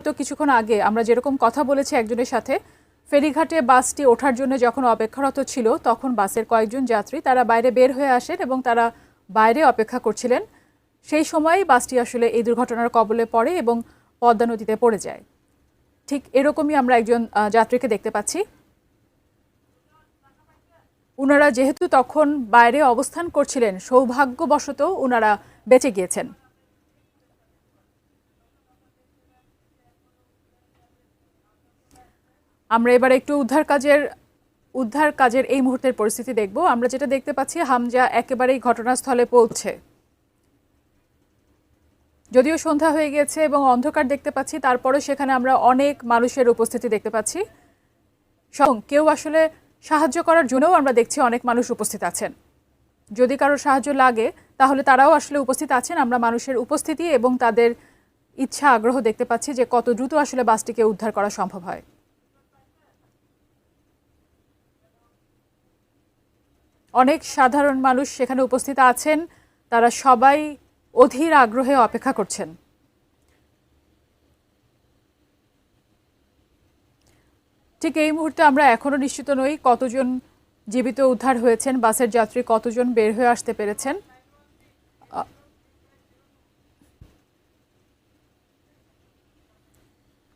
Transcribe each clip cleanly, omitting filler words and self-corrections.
হয়তো কিছুক্ষণ আগে আমরা যেরকম কথা বলেছি একজনের সাথে, ফেরিঘাটে বাসটি ওঠার জন্য যখন অপেক্ষারত ছিল তখন বাসের কয়েকজন যাত্রী তারা বাইরে বের হয়ে আসেন এবং তারা বাইরে অপেক্ষা করছিলেন। সেই সময় বাসটি আসলে এই দুর্ঘটনার কবলে পড়ে এবং পদ্মা নদীতে পড়ে যায়। ঠিক এরকমই আমরা একজন যাত্রীকে দেখতে পাচ্ছি। উনারা যেহেতু তখন বাইরে অবস্থান করছিলেন, সৌভাগ্যবশত উনারা বেঁচে গিয়েছেন। আমরা এবার একটু উদ্ধার কাজের এই মুহূর্তের পরিস্থিতি দেখব। আমরা যেটা দেখতে পাচ্ছি, হামজা একেবারেই ঘটনাস্থলে পৌঁছে, যদিও সন্ধ্যা হয়ে গেছে এবং অন্ধকার দেখতে পাচ্ছি, তারপরে সেখানে আমরা অনেক মানুষের উপস্থিতি দেখতে পাচ্ছি। কেউ আসলে সাহায্য করার জন্যও আমরা দেখছি অনেক মানুষ উপস্থিত আছেন। যদি কারো সাহায্য লাগে তাহলে তারাও আসলে উপস্থিত আছেন। আমরা মানুষের উপস্থিতি এবং তাদের ইচ্ছা আগ্রহ দেখতে পাচ্ছি যে কত দ্রুত আসলে বাসটিকে উদ্ধার করা সম্ভব হয়। অনেক সাধারণ মানুষ সেখানে উপস্থিত আছেন, তারা সবাই অধীর আগ্রহে অপেক্ষা করছেন। ঠিক এই মুহূর্তে আমরা এখনো নিশ্চিত নই কতজন জীবিত উদ্ধার হয়েছেন, বাসের যাত্রী কতজন বের হয়ে আসতে পেরেছেন।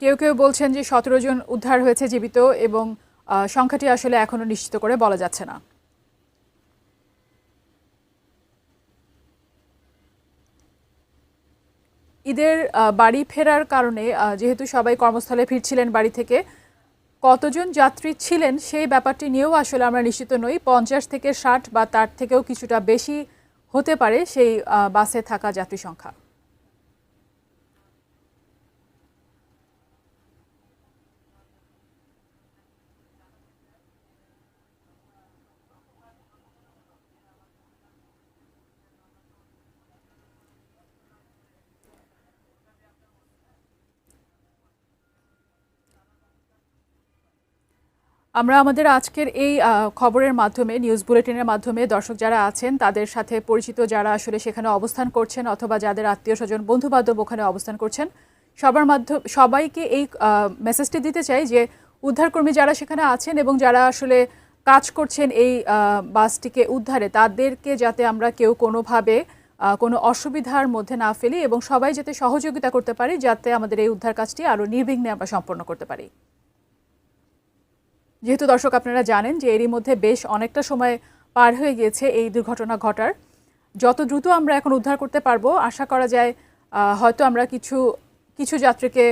কেউ কেউ বলছেন যে 17 জন উদ্ধার হয়েছে জীবিত, এবং সংখ্যাটি আসলে এখনো নিশ্চিত করে বলা যাচ্ছে না। ঈদের বাড়ি ফেরার কারণে যেহেতু সবাই কর্মস্থলে ফিরছিলেন বাড়ি থেকে, কতজন যাত্রী ছিলেন সেই ব্যাপারটি নিয়েও আসলে আমরা নিশ্চিত নই। 50 থেকে 60 বা তার থেকেও কিছুটা বেশি হতে পারে সেই বাসে থাকা যাত্রী সংখ্যা। আমরা আমাদের আজকের এই খবরের মাধ্যমে, নিউজ বুলেটিনের মাধ্যমে দর্শক যারা আছেন তাদের সাথে পরিচিত, যারা আসলে সেখানে অবস্থান করছেন অথবা যাদের আত্মীয় স্বজন বন্ধু বান্ধব ওখানে অবস্থান করছেন, সবাইকে এই মেসেজটি দিতে চাই যে উদ্ধারকর্মী যারা সেখানে আছেন এবং যারা আসলে কাজ করছেন এই বাসটিকে উদ্ধারে, তাদেরকে যাতে আমরা কেউ কোনোভাবে কোনো অসুবিধার মধ্যে না ফেলি এবং সবাই যাতে সহযোগিতা করতে পারি, যাতে আমাদের এই উদ্ধার কাজটি আরও নির্বিঘ্নে আমরা সম্পন্ন করতে পারি। যেহেতু দর্শক আপনারা জানেন যে এরই মধ্যে বেশ অনেকটা সময় পার হয়ে গিয়েছে এই দুর্ঘটনা ঘটার, যত দ্রুত আমরা এখন উদ্ধার করতে পারবো আশা করা যায় হয়তো আমরা কিছু যাত্রীকে